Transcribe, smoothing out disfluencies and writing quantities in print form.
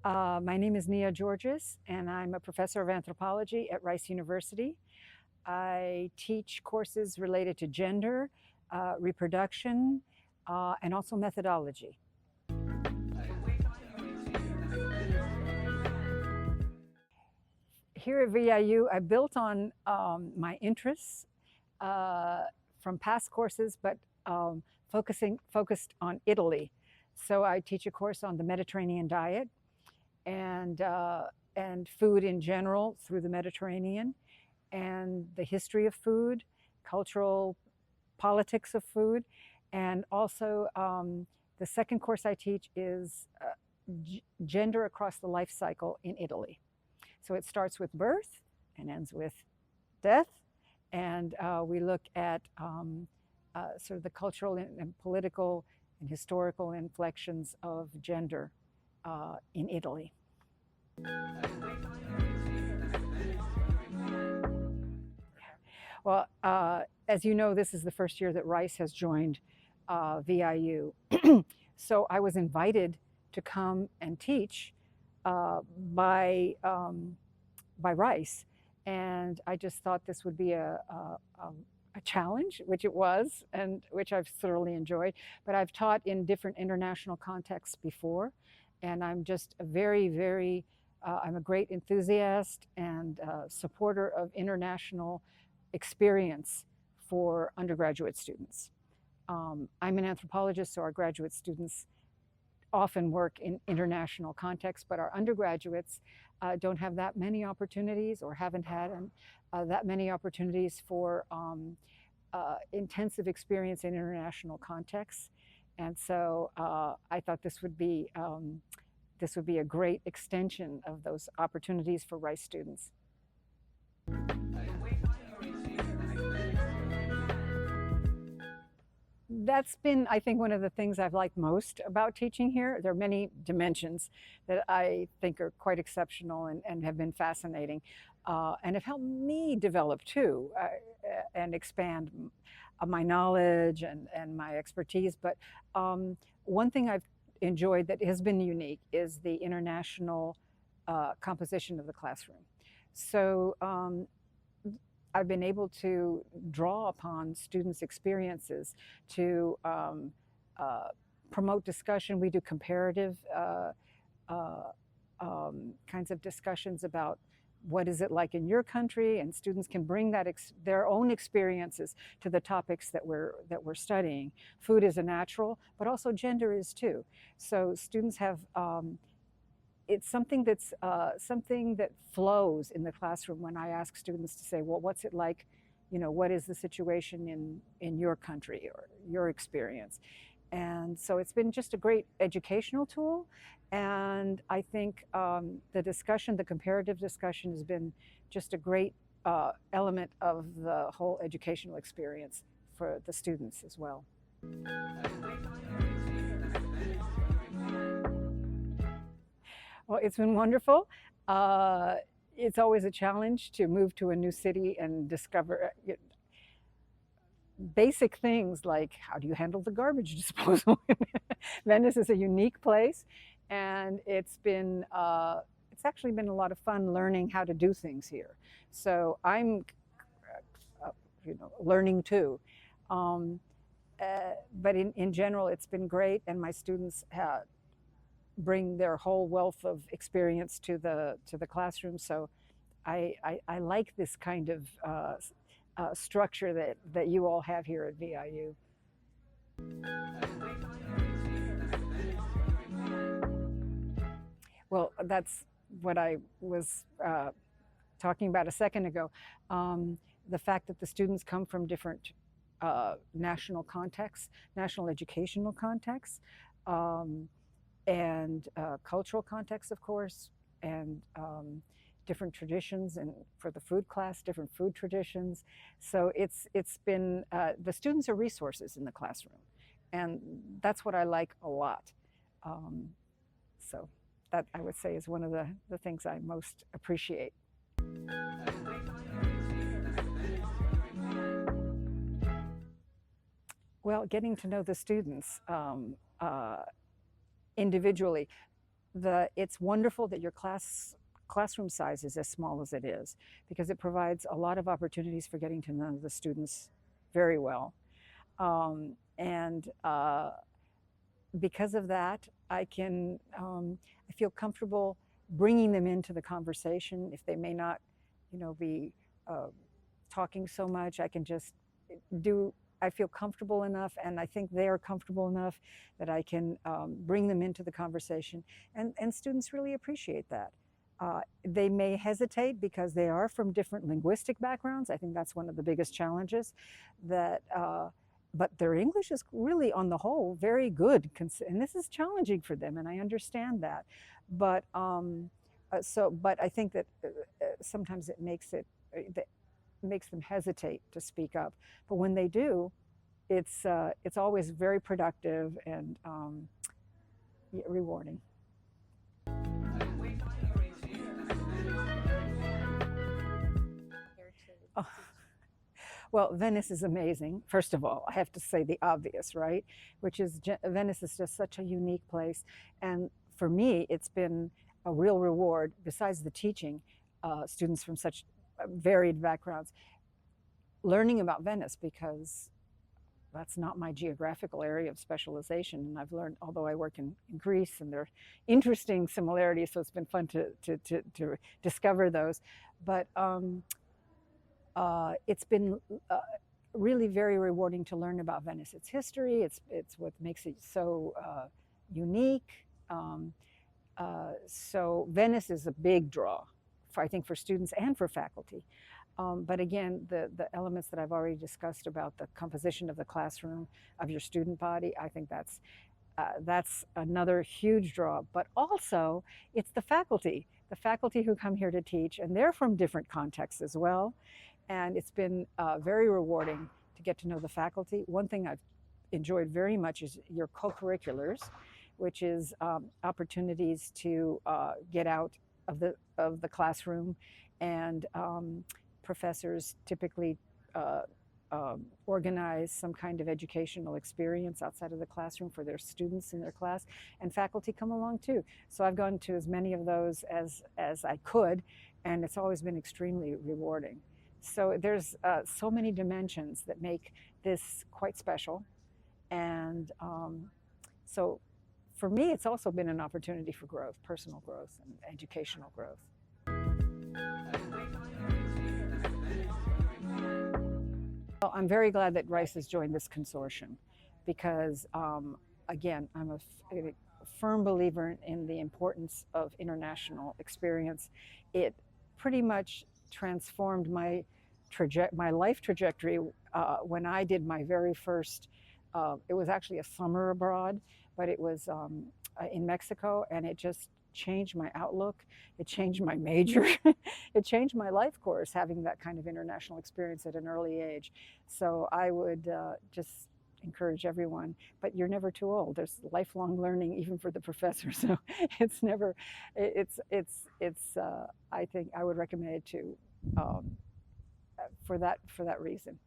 My name is Nia Georges, and I'm a professor of anthropology at Rice University. I teach courses related to gender, reproduction, and also methodology. Here at VIU, I built on my interests from past courses, but focused on Italy. So I teach a course on the Mediterranean diet and food in general through the Mediterranean, and the history of food, cultural politics of food, and also the second course I teach is gender across the life cycle in Italy. So it starts with birth and ends with death, and we look at sort of the cultural and political and historical inflections of gender in Italy. Well, as you know, this is the first year that Rice has joined VIU. So I was invited to come and teach by Rice, and I just thought this would be a challenge, which it was, and which I've thoroughly enjoyed. But I've taught in different international contexts before, and I'm just a very, I'm a great enthusiast and supporter of international experience for undergraduate students. I'm an anthropologist, so our graduate students often work in international contexts, but our undergraduates don't have that many opportunities, or haven't had that many opportunities for intensive experience in international contexts. And so I thought this would be a great extension of those opportunities for Rice students. That's been, I think, one of the things I've liked most about teaching here. There are many dimensions that I think are quite exceptional and have been fascinating, and have helped me develop too, and expand my knowledge and my expertise. But one thing I've enjoyed that has been unique is the international composition of the classroom. So I've been able to draw upon students' experiences to promote discussion. We do comparative kinds of discussions about what is it like in your country, and students can bring that their own experiences to the topics that we're studying. Food is a natural, but also gender is too. So students have it's something that's something that flows in the classroom when I ask students to say, well, what's it like, what is the situation in your country or your experience? And so it's been just a great educational tool. And I think the comparative discussion has been just a great element of the whole educational experience for the students as well. Well, it's been wonderful. It's always a challenge to move to a new city and discover basic things like, how do you handle the garbage disposal? Venice is a unique place, and it's actually been a lot of fun learning how to do things here. So I'm learning too. But in general, it's been great, and my students bring their whole wealth of experience to the classroom. So I like this kind of structure that you all have here at VIU. Well, that's what I was talking about a second ago. The fact that the students come from different national contexts, national educational contexts, and cultural contexts, of course, and different traditions, and for the food class, different food traditions. So it's been, the students are resources in the classroom, and that's what I like a lot. So that, I would say, is one of the things I most appreciate. Well, getting to know the students individually. it's wonderful that your classroom size is as small as it is, because it provides a lot of opportunities for getting to know the students very well. And because of that, I feel comfortable bringing them into the conversation. If they may not, be talking so much, I can just I feel comfortable enough, and I think they are comfortable enough that I can bring them into the conversation. And students really appreciate that. They may hesitate because they are from different linguistic backgrounds. I think that's one of the biggest challenges. But their English is really, on the whole, very good, and this is challenging for them, and I understand that. But but I think that sometimes it makes them hesitate to speak up. But when they do, it's always very productive and rewarding. Oh. Well, Venice is amazing. First of all, I have to say the obvious, right? Which is Venice is just such a unique place. And for me, it's been a real reward, besides the teaching students from such varied backgrounds, learning about Venice, because that's not my geographical area of specialization. And I've learned, although I work in Greece, and there are interesting similarities, so it's been fun to discover those. But it's been really very rewarding to learn about Venice, its history. It's what makes it so unique. So Venice is a big draw, I think, for students and for faculty. But again, the elements that I've already discussed about the composition of the classroom, of your student body, I think that's another huge draw. But also, it's the faculty who come here to teach, and they're from different contexts as well. And it's been very rewarding to get to know the faculty. One thing I've enjoyed very much is your co-curriculars, which is opportunities to get out of the classroom, and professors typically organize some kind of educational experience outside of the classroom for their students in their class, and faculty come along too. So I've gone to as many of those as I could, and it's always been extremely rewarding. So there's so many dimensions that make this quite special. And so for me, it's also been an opportunity for growth, personal growth and educational growth. Well, I'm very glad that Rice has joined this consortium, because again, I'm a firm believer in the importance of international experience. It pretty much transformed my life trajectory when I did my very first, it was actually a summer abroad, but it was in Mexico, and it just changed my outlook. It changed my major. It changed my life course, having that kind of international experience at an early age. So I would just encourage everyone, but you're never too old. There's lifelong learning, even for the professor. So it's never, I think I would recommend it to, for that reason.